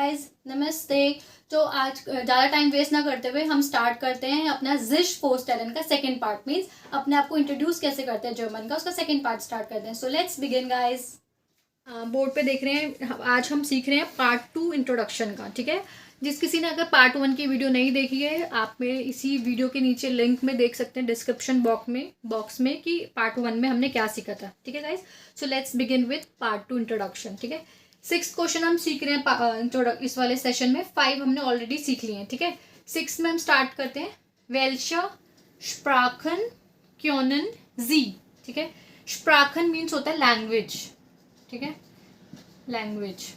Guys, नमस्ते। तो आज ज़्यादा टाइम वेस्ट ना करते हुए हम स्टार्ट करते हैं अपना जिश पोस्टलन का सेकंड पार्ट। मीन्स अपने आप को इंट्रोड्यूस कैसे करते हैं जर्मन का, उसका सेकंड पार्ट स्टार्ट करते हैं। So let's begin guys. Board पे देख रहे हैं, आज हम सीख रहे हैं पार्ट 2 इंट्रोडक्शन का। ठीक है, जिस किसी ने अगर पार्ट 1 की वीडियो नहीं देखी है, आप में इसी वीडियो के नीचे लिंक में देख सकते हैं डिस्क्रिप्शन बॉक्स में कि पार्ट 1 में हमने क्या सीखा था। ठीक है guys, so let's begin with part 2 introduction. ठीक है, 6 क्वेश्चन हम सीख रहे हैं इस वाले सेशन में। 5 हमने ऑलरेडी सीख लिए हैं। ठीक है, 6 में हम स्टार्ट करते हैं। वेल्शा स्प्राखन क्योनन जी। ठीक है, स्प्राखन मीन्स होता है लैंग्वेज। ठीक है, लैंग्वेज।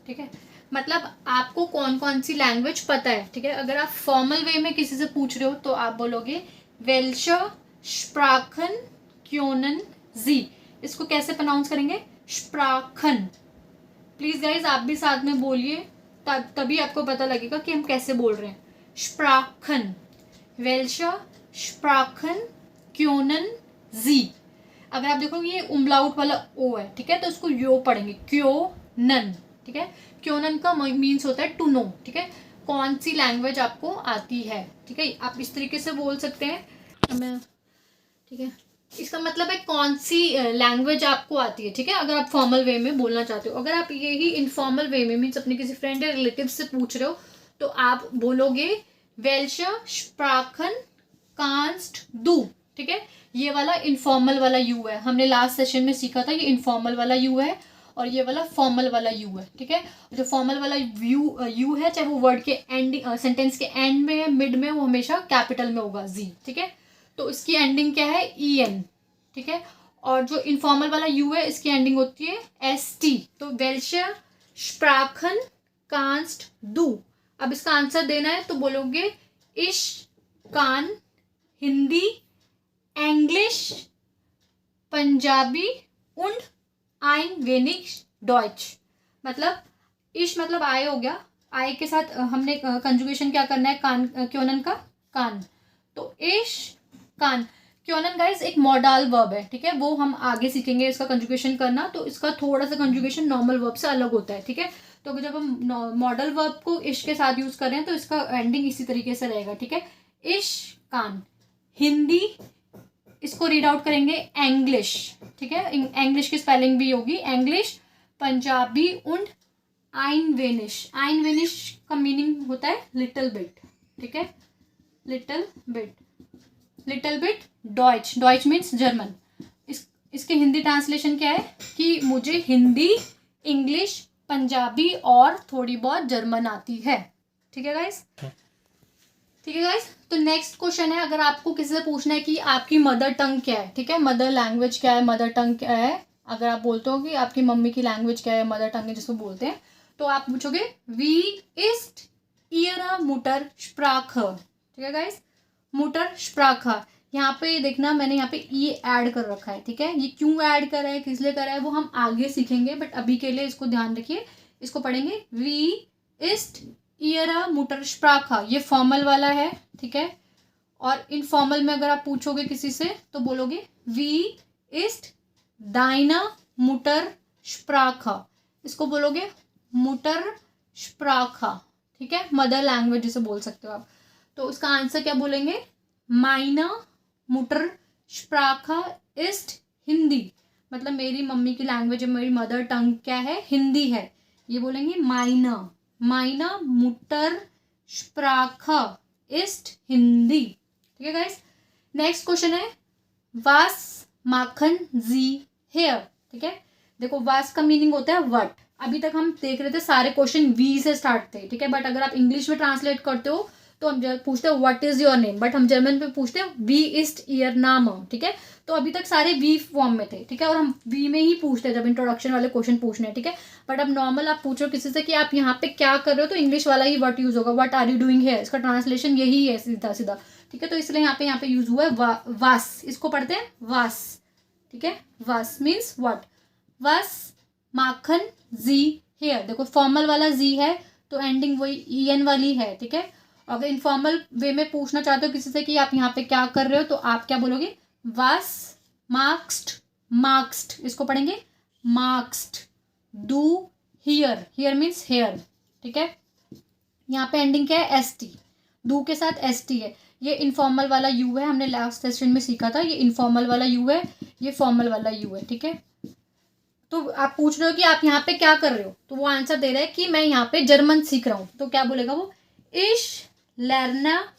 ठीक है, मतलब आपको कौन कौन सी लैंग्वेज पता है। ठीक है, अगर आप फॉर्मल वे में किसी से पूछ रहे हो तो आप बोलोगे वेल्शा स्प्राखन क्योनन जी। इसको कैसे प्रोनाउंस करेंगे? स्प्राखन। प्लीज गाइज आप भी साथ में बोलिए, तभी आपको पता लगेगा कि हम कैसे बोल रहे हैं। स्प्राखन, वेल्शा स्प्राखन क्योनन जी। अगर आप देखोगे ये उम्लाउट वाला ओ है, ठीक है, तो उसको यो पढ़ेंगे, क्योनन। ठीक है, क्योनन का मीन्स होता है टू नो। ठीक है, कौन सी लैंग्वेज आपको आती है। ठीक है, आप इस तरीके से बोल सकते हैं। ठीक है, इसका मतलब है कौन सी लैंग्वेज आपको आती है। ठीक है, अगर आप फॉर्मल वे में बोलना चाहते हो। अगर आप यही इनफॉर्मल वे में मीन्स अपने किसी फ्रेंड या रिलेटिव से पूछ रहे हो तो आप बोलोगे वेल्शा स्प्राखन कांस्ट दू। ठीक है, ये वाला इनफॉर्मल वाला यू है, हमने लास्ट सेशन में सीखा था। ये इनफॉर्मल वाला यू है और ये वाला फॉर्मल वाला यू है। ठीक है, जो फॉर्मल वाला यू है, चाहे वो वर्ड के एंड सेंटेंस के एंड में है, मिड में, वो हमेशा कैपिटल में होगा जी। ठीक है, तो इसकी एंडिंग क्या है? E N. ठीक है, और जो इनफॉर्मल वाला यू है इसकी एंडिंग होती है एस टी। तो वेल्शा स्प्राखन कांस्ट दू। अब इसका आंसर देना है तो बोलोगे इश कान Hindi English Punjabi und ein wenig Deutsch. मतलब इश मतलब आय हो गया, आय के साथ हमने कंजुगेशन क्या करना है? कान, क्योनन का कान। तो इश कान क्योनन गाइस एक मॉडल वर्ब है। ठीक है, वो हम आगे सीखेंगे इसका कंजुगेशन करना। तो इसका थोड़ा सा कंजुगेशन नॉर्मल वर्ब से अलग होता है। ठीक है, तो जब हम मॉडल वर्ब को इश के साथ यूज कर रहे हैं तो इसका एंडिंग इसी तरीके से रहेगा। ठीक है, इश कान हिंदी, इसको रीड आउट करेंगे एंग्लिश। ठीक है, इंग्लिश की स्पेलिंग भी होगी English Punjabi und ein wenig। ein wenig का मीनिंग होता है लिटिल बिट। ठीक है, little bit Deutsch. Deutsch means German. इसके हिंदी ट्रांसलेशन क्या है कि मुझे हिंदी इंग्लिश पंजाबी और थोड़ी बहुत जर्मन आती है। ठीक है गाइस, ठीक है गाइस। तो नेक्स्ट क्वेश्चन है, अगर आपको किसी से पूछना है कि आपकी मदर टंग क्या है। ठीक है, मदर लैंग्वेज क्या है, मदर टंग क्या है। अगर आप बोलते हो कि आपकी मम्मी की लैंग्वेज क्या है, मदर टंग है जिसको बोलते हैं, तो आप पूछोगे वी इस्ट इयरा मुटर स्प्राख। ठीक है गाइस, मुटर स्प्राख। यहाँ पे देखना, मैंने यहाँ पे ई ऐड कर रखा है। ठीक है, ये क्यों ऐड करा है, किस लिए करा है, वो हम आगे सीखेंगे, बट अभी के लिए इसको ध्यान रखिए। इसको पढ़ेंगे वी इस्ट इयरा मुटर स्प्राखा। ये फॉर्मल वाला है। ठीक है, और इनफॉर्मल में अगर आप पूछोगे किसी से तो बोलोगे वी इस्ट दाइना मुटर स्प्राखा। इसको बोलोगे मुटर स्प्राखा। ठीक है, मदर लैंग्वेज जिसे बोल सकते हो आप। तो उसका आंसर क्या बोलेंगे? माइना मुटर स्प्राखा इस्ट हिंदी। मतलब मेरी मम्मी की लैंग्वेज, मेरी मदर टंग क्या है? हिंदी है। ये बोलेंगे माइना मुटर स्प्राखा इस्ट हिंदी। ठीक है गाइस, नेक्स्ट क्वेश्चन है वास माखन जी हेयर। ठीक है, देखो वास का मीनिंग होता है व्हाट। अभी तक हम देख रहे थे सारे क्वेश्चन वी से स्टार्ट थे। ठीक है, बट अगर आप इंग्लिश में ट्रांसलेट करते हो तो हम पूछते हैं what is your name, but हम जर्मन में पूछते हैं वी इस्ट इयर नाम। ठीक है, तो अभी तक सारे वी फॉर्म में थे। ठीक है, और हम वी में ही पूछते हैं जब इंट्रोडक्शन वाले क्वेश्चन पूछने हैं। ठीक है, बट अब नॉर्मल आप पूछो किसी से कि आप यहाँ पे क्या कर रहे हो, तो इंग्लिश वाला ही वर्ड यूज होगा, what are you doing here. इसका ट्रांसलेशन यही है सीधा सीधा। ठीक है, तो इसलिए यहाँ पे यूज हुआ है वास। इसको पढ़ते हैं वास। ठीक है, वास मीन्स व्हाट। वास माखन जी हेयर। देखो फॉर्मल वाला जी है तो एंडिंग वही ई एन वाली है। ठीक है, अगर इनफॉर्मल वे में पूछना चाहते हो किसी से कि आप यहाँ पे क्या कर रहे हो, तो आप क्या बोलोगे? वास मार्क्स्ड। इसको पढ़ेंगे मार्क्स्ड डू हियर। हियर मीन्स हेयर। ठीक है। यहाँ पे एंडिंग क्या है, ST, डू के साथ ST है। ये इनफॉर्मल वाला यू है, हमने लास्ट सेशन में सीखा था, ये इनफॉर्मल वाला यू है, ये फॉर्मल वाला यू है, ठीक है। तो आप पूछ रहे हो कि आप यहाँ पे क्या कर रहे हो, तो वो आंसर दे रहा है कि मैं यहाँ पे जर्मन सीख रहा हूँ। तो क्या बोलेगा वो, इश लर्ना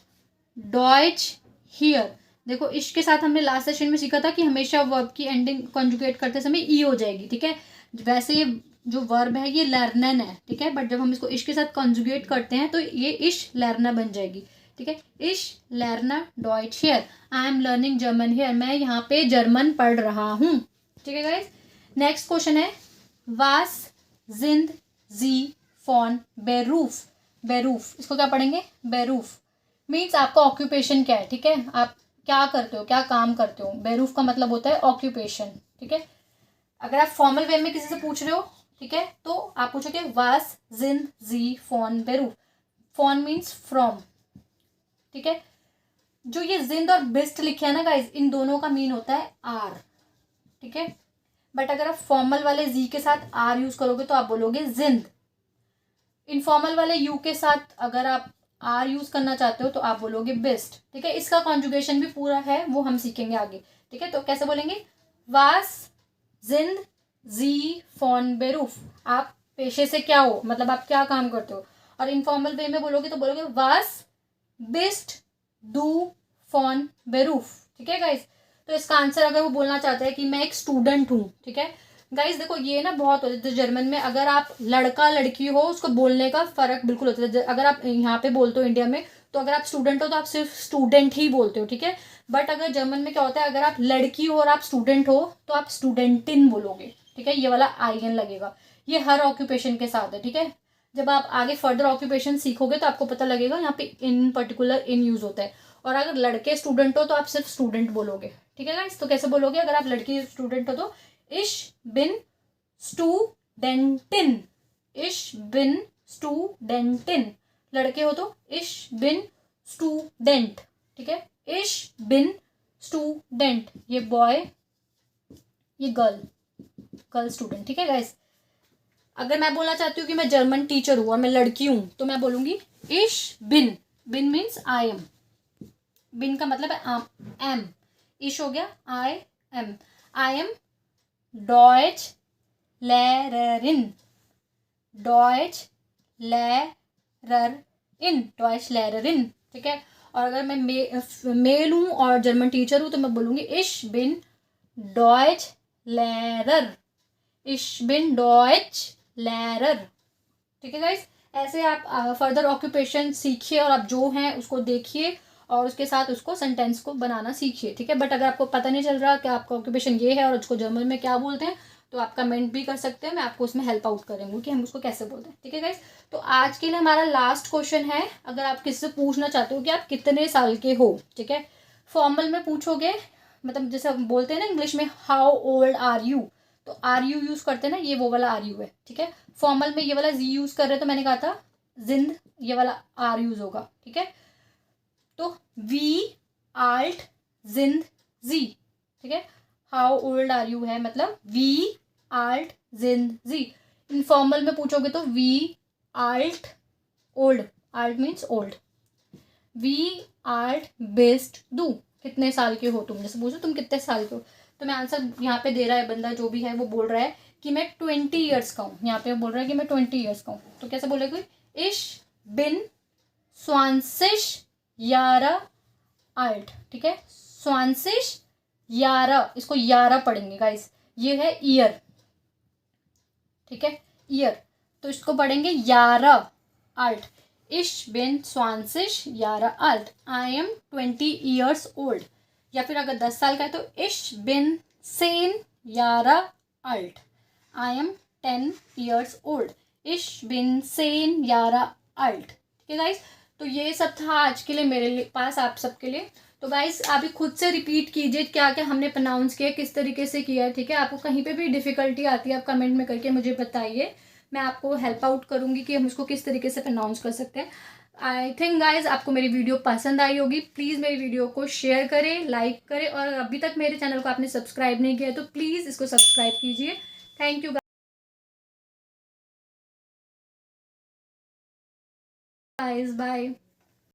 डॉइच हियर। देखो इश के साथ हमने लास्ट सेशन में सीखा था कि हमेशा वर्ब की एंडिंग कॉन्जुगेट करते समय ई हो जाएगी, ठीक है। वैसे ये जो वर्ब है ये लर्नन है, ठीक है, बट जब हम इसको इश के साथ कॉन्जुगेट करते हैं तो ये इश लर्ना बन जाएगी, ठीक है। इश लर्ना डॉइच हियर, I am learning German here, मैं यहाँ पे जर्मन पढ़ रहा हूँ, ठीक है गाइज। नेक्स्ट क्वेश्चन है, वास जिंद जी फॉन बेरूफ। बेरूफ, इसको क्या पढ़ेंगे, बेरूफ मीन्स आपका ऑक्यूपेशन क्या है, ठीक है, आप क्या करते हो, क्या काम करते हो। बेरूफ का मतलब होता है ऑक्यूपेशन, ठीक है। अगर आप फॉर्मल वे में किसी से पूछ रहे हो, ठीक है, तो आप पूछोगे वास जिंद जी फॉन बेरूफ। फॉन मीन्स फ्रॉम, ठीक है। जो ये जिंद और बिस्ट लिखे है ना गाइज, इन दोनों का मीन होता है आर, ठीक है। बट अगर आप फॉर्मल वाले जी के साथ आर यूज करोगे तो आप बोलोगे जिंद। इनफॉर्मल वाले यू के साथ अगर आप आर यूज करना चाहते हो तो आप बोलोगे बेस्ट, ठीक है। इसका कॉन्जुगेशन भी पूरा है, वो हम सीखेंगे आगे, ठीक है। तो कैसे बोलेंगे, वास जिंद जी फॉन बेरूफ, आप पेशे से क्या हो, मतलब आप क्या काम करते हो। और इनफॉर्मल वे में बोलोगे तो बोलोगे वास बिस्ट डू फॉन बेरूफ, ठीक है गाइज। तो इसका आंसर अगर वो बोलना चाहते हैं कि मैं एक स्टूडेंट हूँ, ठीक है गाइज। देखो ये ना बहुत होता है जर्मन में, अगर आप लड़का लड़की हो उसको बोलने का फर्क बिल्कुल होता है। अगर आप यहाँ पे बोलते हो इंडिया में, तो अगर आप स्टूडेंट हो तो आप सिर्फ स्टूडेंट ही बोलते हो, ठीक है। बट अगर जर्मन में क्या होता है, अगर आप लड़की हो और आप स्टूडेंट हो तो आप स्टूडेंटिन बोलोगे, ठीक है। ये वाला आईएन लगेगा, ये हर ऑक्यूपेशन के साथ है, ठीक है। जब आप आगे फर्दर ऑक्यूपेशन सीखोगे तो आपको पता लगेगा यहाँ पे इन पर्टिकुलर इन यूज होता है। और अगर लड़के स्टूडेंट हो तो आप सिर्फ स्टूडेंट बोलोगे, ठीक है गाइस। तो कैसे बोलोगे, अगर आप लड़की स्टूडेंट हो तो इश बिन स्टूडेंटिन, इश बिन स्टूडेंटिन। लड़के हो तो इश बिन स्टूडेंट, ठीक है। इश बिन स्टूडेंट, ये बॉय, ये गर्ल, गर्ल स्टूडेंट, ठीक है गाइस। अगर मैं बोलना चाहती हूँ कि मैं जर्मन टीचर हूँ और मैं लड़की हूँ तो मैं बोलूंगी इश बिन। बिन मीन्स आई एम, बिन का मतलब है एम, इश हो गया आई एम डॉयच लेररिन, डॉयच लेररिन, डॉयच लेररिन, ठीक है। और अगर मैं मेल हूँ और जर्मन टीचर हूँ तो मैं बोलूंगी इश बिन डॉयच लेरर, इश बिन डॉयच लेरर, ठीक है गाइस। ऐसे आप फर्दर ऑक्यूपेशन सीखिए और आप जो हैं उसको देखिए और उसके साथ उसको सेंटेंस को बनाना सीखिए, ठीक है। बट अगर आपको पता नहीं चल रहा कि आपका ऑक्यूपेशन ये है और उसको जर्मन में क्या बोलते हैं तो आप कमेंट भी कर सकते हैं, मैं आपको उसमें हेल्प आउट करूँगी कि हम उसको कैसे बोलते हैं, ठीक है गाइस। तो आज के लिए हमारा लास्ट क्वेश्चन है, अगर आप किसी से पूछना चाहते हो कि आप कितने साल के हो, ठीक है। फॉर्मल में पूछोगे, मतलब जैसे हम बोलते हैं ना इंग्लिश में हाउ ओल्ड आर यू, तो आर यू यूज करते हैं ना, ये वो वाला आर यू है, ठीक है। फॉर्मल में ये वाला जी यूज कर रहे हैं तो मैंने कहा था जिंद, ये वाला आर यूज होगा, ठीक है। तो वी आल्ट जिंद जी, ठीक है। हाउ ओल्ड आर यू है मतलब we alt Jind ji. Informal में पूछोगे तो वी आल्ट ओल्ड, आल्ट मीन्स ओल्ड, वी आल्ट बेस्ट डू, कितने साल के हो तुम, जैसे पूछो तुम कितने साल के हो तो मैं आंसर यहाँ पे दे रहा है बंदा जो भी है वो बोल रहा है कि मैं 20 ईयर्स का हूँ, यहाँ पे बोल रहा है कि मैं 20 ईयर्स का हूँ। तो कैसे बोलेगा, इश बिन स्वांसिश यारा आल्ट, ठीक है। स्वांसिश यारा, इसको यारा पढ़ेंगे गाइस, ये है ईयर, ठीक है, ईयर, तो इसको पढ़ेंगे यारा आल्ट। इश बिन स्वांसिश यारा alt, I am 20 years old. या फिर अगर 10 साल का है तो इश बिन सेन यारा alt, I am 10 years old, इश बिन सेन यारा आल्ट, ठीक है गाइस। तो ये सब था आज के लिए मेरे पास आप सबके लिए। तो गाइस आप भी खुद से रिपीट कीजिए क्या क्या हमने प्रोनाउंस किया, किस तरीके से किया है, ठीक है। आपको कहीं पे भी डिफिकल्टी आती है आप कमेंट में करके मुझे बताइए, मैं आपको हेल्प आउट करूंगी कि हम उसको किस तरीके से प्रोनाउंस कर सकते हैं। आई थिंक गाइज आपको मेरी वीडियो पसंद आई होगी, प्लीज़ मेरी वीडियो को शेयर करें, लाइक करें, और अभी तक मेरे चैनल को आपने सब्सक्राइब नहीं किया है तो प्लीज़ इसको सब्सक्राइब कीजिए। Thank you. Guys bye.